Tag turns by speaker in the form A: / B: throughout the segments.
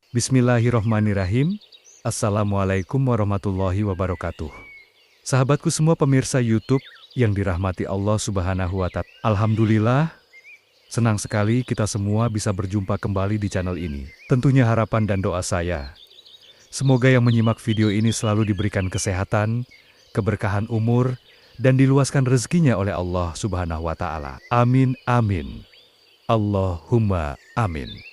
A: Bismillahirrohmanirrahim. Assalamualaikum warahmatullahi wabarakatuh. Sahabatku semua pemirsa YouTube yang dirahmati Allah Subhanahu wa Ta'ala. Alhamdulillah, senang sekali kita semua bisa berjumpa kembali di channel ini. Tentunya harapan dan doa saya, semoga yang menyimak video ini selalu diberikan kesehatan, keberkahan umur, dan diluaskan rezekinya oleh Allah Subhanahu wa Ta'ala. Amin, amin. Allahumma amin.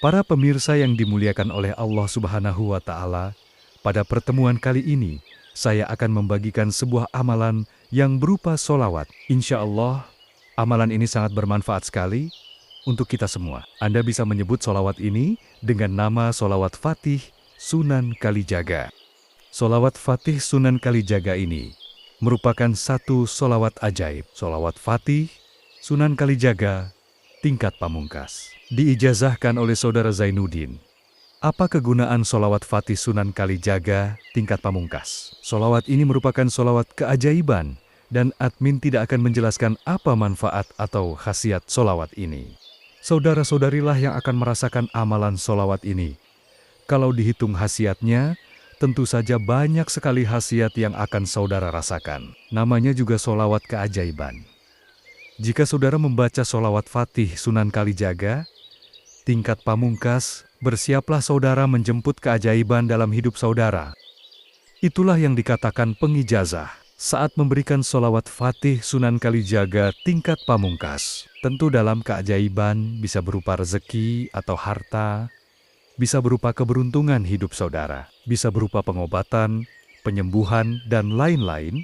A: Para pemirsa yang dimuliakan oleh Allah Subhanahu wa Ta'ala, pada pertemuan kali ini, saya akan membagikan sebuah amalan yang berupa solawat. Insya Allah, amalan ini sangat bermanfaat sekali untuk kita semua. Anda bisa menyebut solawat ini dengan nama solawat Fatih Sunan Kalijaga. Solawat Fatih Sunan Kalijaga ini merupakan satu solawat ajaib. Solawat Fatih Sunan Kalijaga tingkat pamungkas. Diijazahkan oleh Saudara Zainuddin. Apa kegunaan solawat Fatih Sunan Kalijaga tingkat pamungkas? Solawat ini merupakan solawat keajaiban dan admin tidak akan menjelaskan apa manfaat atau khasiat solawat ini. Saudara-saudarilah yang akan merasakan amalan solawat ini. Kalau dihitung khasiatnya, tentu saja banyak sekali khasiat yang akan saudara rasakan. Namanya juga solawat keajaiban. Jika saudara membaca solawat Fatih Sunan Kalijaga tingkat pamungkas, bersiaplah saudara menjemput keajaiban dalam hidup saudara. Itulah yang dikatakan pengijazah saat memberikan solawat Fatih Sunan Kalijaga tingkat pamungkas. Tentu dalam keajaiban bisa berupa rezeki atau harta, bisa berupa keberuntungan hidup saudara, bisa berupa pengobatan, penyembuhan, dan lain-lain.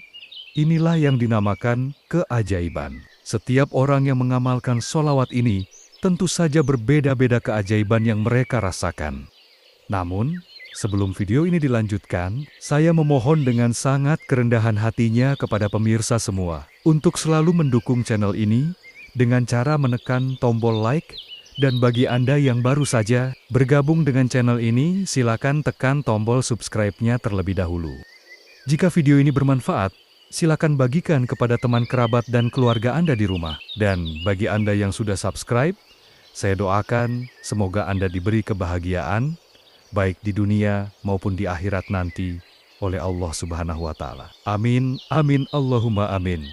A: Inilah yang dinamakan keajaiban. Setiap orang yang mengamalkan solawat ini, tentu saja berbeda-beda keajaiban yang mereka rasakan. Namun, sebelum video ini dilanjutkan, saya memohon dengan sangat kerendahan hatinya kepada pemirsa semua untuk selalu mendukung channel ini dengan cara menekan tombol like, dan bagi Anda yang baru saja bergabung dengan channel ini, silakan tekan tombol subscribe-nya terlebih dahulu. Jika video ini bermanfaat, silakan bagikan kepada teman kerabat dan keluarga Anda di rumah. Dan bagi Anda yang sudah subscribe, saya doakan semoga Anda diberi kebahagiaan, baik di dunia maupun di akhirat nanti, oleh Allah Subhanahu wa Ta'ala. Amin, amin, Allahumma amin.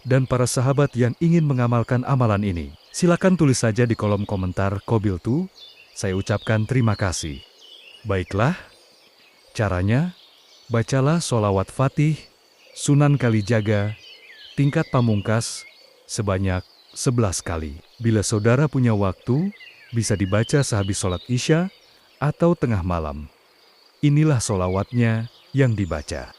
A: Dan para sahabat yang ingin mengamalkan amalan ini, silakan tulis saja di kolom komentar Qabiltu. Saya ucapkan terima kasih. Baiklah, caranya, bacalah solawat Fatih Sunan Kalijaga tingkat pamungkas sebanyak 11 kali. Bila saudara punya waktu, bisa dibaca sehabis sholat Isya atau tengah malam. Inilah solawatnya yang dibaca.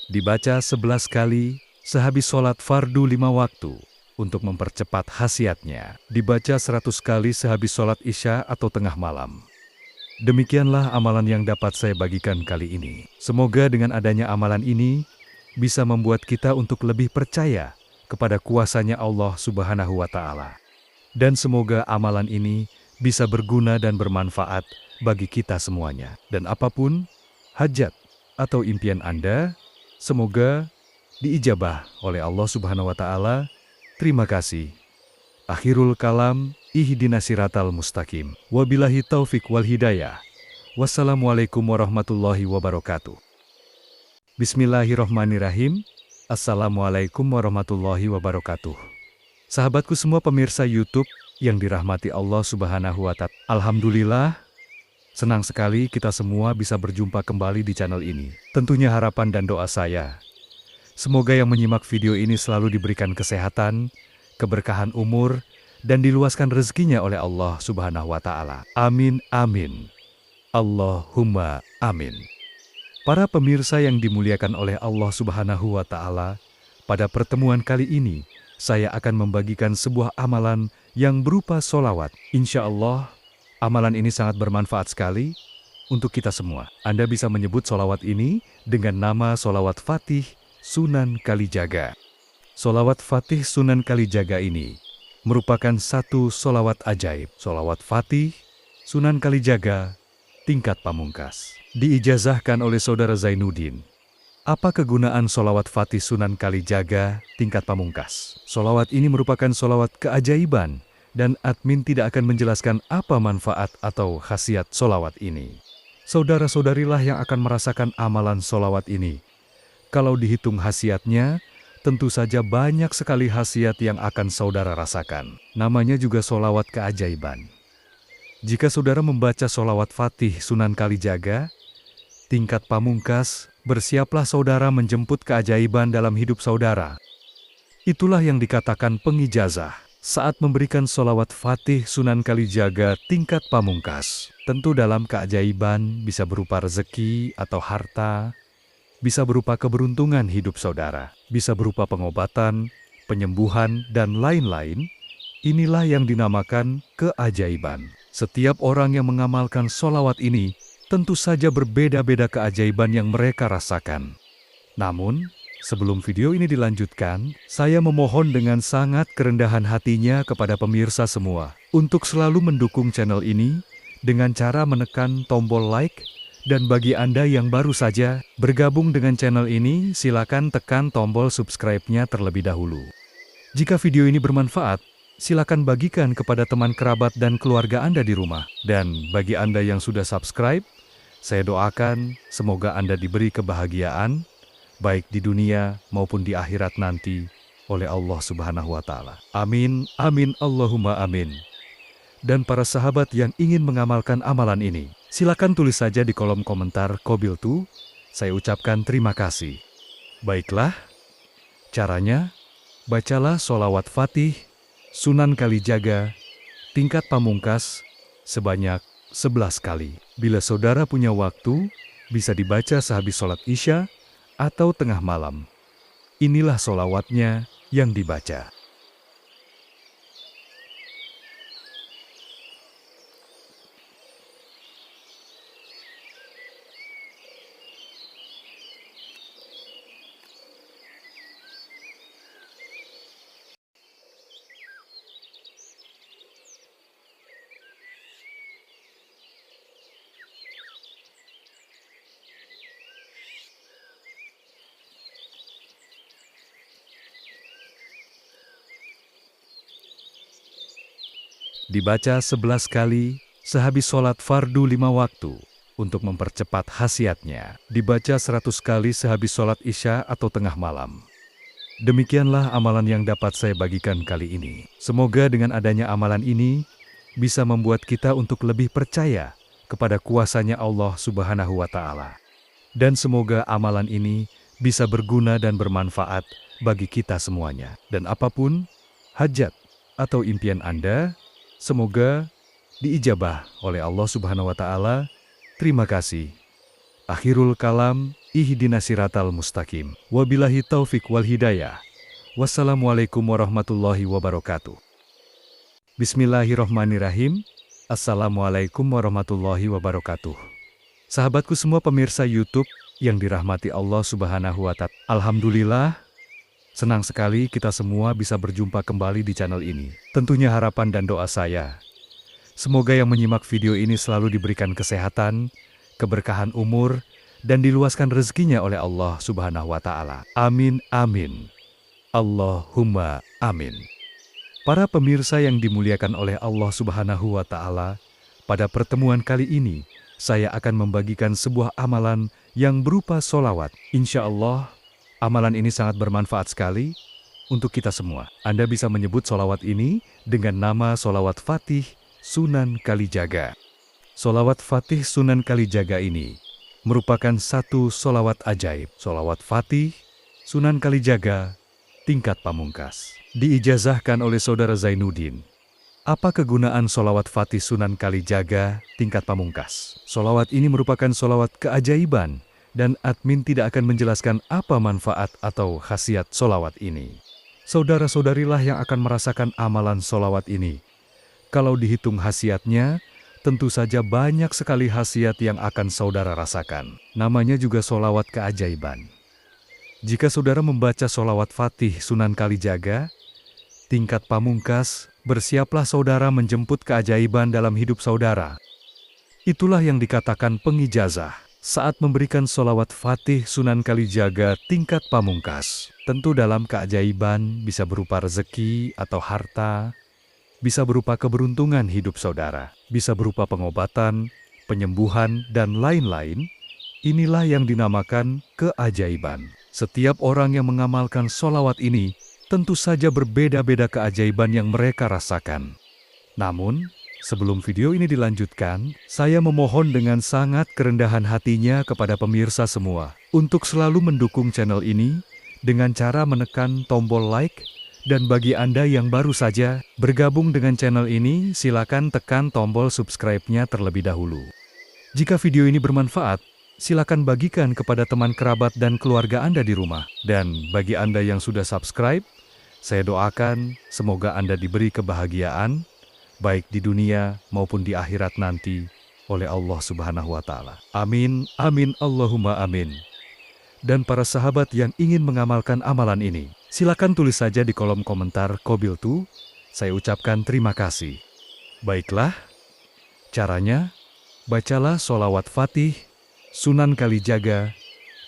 A: Dibaca 11 kali sehabis sholat fardu 5 waktu untuk mempercepat khasiatnya. Dibaca 100 kali sehabis sholat Isya atau tengah malam. Demikianlah amalan yang dapat saya bagikan kali ini. Semoga dengan adanya amalan ini bisa membuat kita untuk lebih percaya kepada kuasanya Allah Subhanahu wa Ta'ala. Dan semoga amalan ini bisa berguna dan bermanfaat bagi kita semuanya. Dan apapun hajat atau impian Anda, semoga diijabah oleh Allah Subhanahu wa Ta'ala. Terima kasih. Akhirul kalam, ihdinas siratal mustaqim. Wabillahi taufik wal hidayah. Wassalamualaikum warahmatullahi wabarakatuh. Bismillahirrohmanirrahim. Assalamualaikum warahmatullahi wabarakatuh. Sahabatku semua pemirsa YouTube yang dirahmati Allah Subhanahu wa Ta'ala. Alhamdulillah, senang sekali kita semua bisa berjumpa kembali di channel ini. Tentunya harapan dan doa saya, semoga yang menyimak video ini selalu diberikan kesehatan, keberkahan umur, dan diluaskan rezekinya oleh Allah Subhanahu wa Ta'ala. Amin, amin. Allahumma amin. Para pemirsa yang dimuliakan oleh Allah Subhanahu wa Ta'ala, pada pertemuan kali ini, saya akan membagikan sebuah amalan yang berupa solawat. Insya Allah, amalan ini sangat bermanfaat sekali untuk kita semua. Anda bisa menyebut solawat ini dengan nama solawat Fatih Sunan Kalijaga. Solawat Fatih Sunan Kalijaga ini merupakan satu solawat ajaib. Solawat Fatih Sunan Kalijaga tingkat pamungkas. Diijazahkan oleh Saudara Zainuddin. Apa kegunaan solawat Fatih Sunan Kalijaga tingkat pamungkas? Solawat ini merupakan solawat keajaiban dan admin tidak akan menjelaskan apa manfaat atau khasiat solawat ini. Saudara-saudarilah yang akan merasakan amalan solawat ini. Kalau dihitung khasiatnya, tentu saja banyak sekali khasiat yang akan saudara rasakan. Namanya juga solawat keajaiban. Jika saudara membaca solawat Fatih Sunan Kalijaga tingkat pamungkas, bersiaplah saudara menjemput keajaiban dalam hidup saudara. Itulah yang dikatakan pengijazah saat memberikan solawat Fatih Sunan Kalijaga tingkat pamungkas. Tentu dalam keajaiban bisa berupa rezeki atau harta, bisa berupa keberuntungan hidup saudara, bisa berupa pengobatan, penyembuhan, dan lain-lain. Inilah yang dinamakan keajaiban. Setiap orang yang mengamalkan solawat ini tentu saja berbeda-beda keajaiban yang mereka rasakan. Namun, sebelum video ini dilanjutkan, saya memohon dengan sangat kerendahan hatinya kepada pemirsa semua untuk selalu mendukung channel ini dengan cara menekan tombol like, dan bagi Anda yang baru saja bergabung dengan channel ini, silakan tekan tombol subscribe-nya terlebih dahulu. Jika video ini bermanfaat, silakan bagikan kepada teman kerabat dan keluarga Anda di rumah. Dan bagi Anda yang sudah subscribe, saya doakan semoga Anda diberi kebahagiaan, baik di dunia maupun di akhirat nanti, oleh Allah Subhanahu wa Ta'ala. Amin, amin, Allahumma amin. Dan para sahabat yang ingin mengamalkan amalan ini, silakan tulis saja di kolom komentar Qabiltu. Saya ucapkan terima kasih. Baiklah, caranya, bacalah solawat Fatih Sunan Kalijaga tingkat pamungkas sebanyak 11 kali. Bila saudara punya waktu, bisa dibaca sehabis sholat Isya atau tengah malam. Inilah solawatnya yang dibaca. Dibaca 11 kali sehabis sholat fardu 5 waktu untuk mempercepat khasiatnya. Dibaca 100 kali sehabis sholat Isya atau tengah malam. Demikianlah amalan yang dapat saya bagikan kali ini. Semoga dengan adanya amalan ini bisa membuat kita untuk lebih percaya kepada kuasanya Allah Subhanahu wa Ta'ala. Dan semoga amalan ini bisa berguna dan bermanfaat bagi kita semuanya. Dan apapun hajat atau impian Anda, semoga diijabah oleh Allah Subhanahu wa Ta'ala. Terima kasih. Akhirul kalam, ihdinas siratal mustaqim. Wabillahi taufik wal hidayah. Wassalamualaikum warahmatullahi wabarakatuh. Bismillahirrahmanirrahim. Assalamualaikum warahmatullahi wabarakatuh. Sahabatku semua pemirsa YouTube yang dirahmati Allah Subhanahu wa Ta'ala. Alhamdulillah, senang sekali kita semua bisa berjumpa kembali di channel ini. Tentunya harapan dan doa saya, semoga yang menyimak video ini selalu diberikan kesehatan, keberkahan umur, dan diluaskan rezekinya oleh Allah Subhanahu wa Ta'ala. Amin, amin. Allahumma amin. Para pemirsa yang dimuliakan oleh Allah Subhanahu wa Ta'ala, pada pertemuan kali ini, saya akan membagikan sebuah amalan yang berupa solawat. Insya Allah, amalan ini sangat bermanfaat sekali untuk kita semua. Anda bisa menyebut solawat ini dengan nama solawat Fatih Sunan Kalijaga. Solawat Fatih Sunan Kalijaga ini merupakan satu solawat ajaib. Solawat Fatih Sunan Kalijaga tingkat pamungkas. Diijazahkan oleh Saudara Zainuddin. Apa kegunaan solawat Fatih Sunan Kalijaga tingkat pamungkas? Solawat ini merupakan solawat keajaiban dan admin tidak akan menjelaskan apa manfaat atau khasiat solawat ini. Saudara-saudarilah yang akan merasakan amalan solawat ini. Kalau dihitung khasiatnya, tentu saja banyak sekali khasiat yang akan saudara rasakan. Namanya juga sholawat keajaiban. Jika saudara membaca sholawat Fatih Sunan Kalijaga, tingkat pamungkas, bersiaplah saudara menjemput keajaiban dalam hidup saudara. Itulah yang dikatakan pengijazah saat memberikan sholawat Fatih Sunan Kalijaga tingkat pamungkas. Tentu dalam keajaiban bisa berupa rezeki atau harta, bisa berupa keberuntungan hidup saudara, bisa berupa pengobatan, penyembuhan, dan lain-lain. Inilah yang dinamakan keajaiban. Setiap orang yang mengamalkan sholawat ini, tentu saja berbeda-beda keajaiban yang mereka rasakan. Namun, sebelum video ini dilanjutkan, saya memohon dengan sangat kerendahan hatinya kepada pemirsa semua, untuk selalu mendukung channel ini, dengan cara menekan tombol like, dan bagi Anda yang baru saja bergabung dengan channel ini, silakan tekan tombol subscribe-nya terlebih dahulu. Jika video ini bermanfaat, silakan bagikan kepada teman kerabat dan keluarga Anda di rumah. Dan bagi Anda yang sudah subscribe, saya doakan semoga Anda diberi kebahagiaan, baik di dunia maupun di akhirat nanti, oleh Allah Subhanahu wa Ta'ala. Amin, amin, Allahumma amin. Dan para sahabat yang ingin mengamalkan amalan ini, silakan tulis saja di kolom komentar Qabiltu. Saya ucapkan terima kasih. Baiklah, caranya, bacalah sholawat Fatih Sunan Kalijaga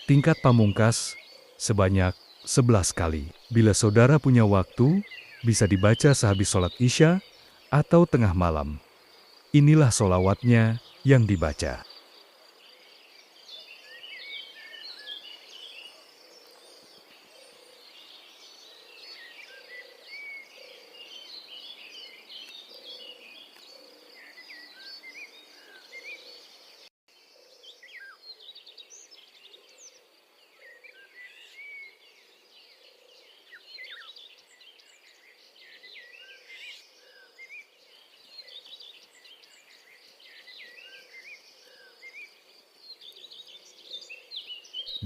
A: tingkat pamungkas sebanyak 11 kali. Bila saudara punya waktu, bisa dibaca sehabis sholat Isya atau tengah malam. Inilah sholawatnya yang dibaca.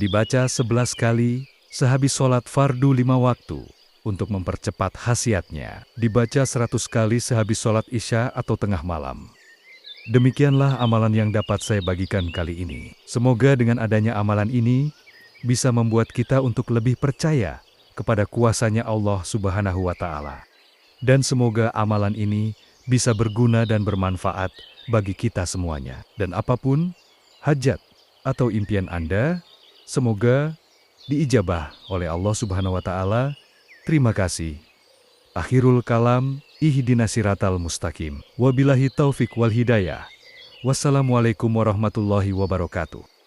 A: Dibaca 11 kali sehabis sholat fardu 5 waktu untuk mempercepat khasiatnya. Dibaca 100 kali sehabis sholat Isya atau tengah malam. Demikianlah amalan yang dapat saya bagikan kali ini. Semoga dengan adanya amalan ini bisa membuat kita untuk lebih percaya kepada kuasanya Allah Subhanahu wa Ta'ala. Dan semoga amalan ini bisa berguna dan bermanfaat bagi kita semuanya. Dan apapun hajat atau impian Anda, semoga diijabah oleh Allah Subhanahu wa Ta'ala. Terima kasih. Akhirul kalam, ihdinas siratal mustaqim. Wabillahi taufik wal hidayah. Wassalamualaikum warahmatullahi wabarakatuh.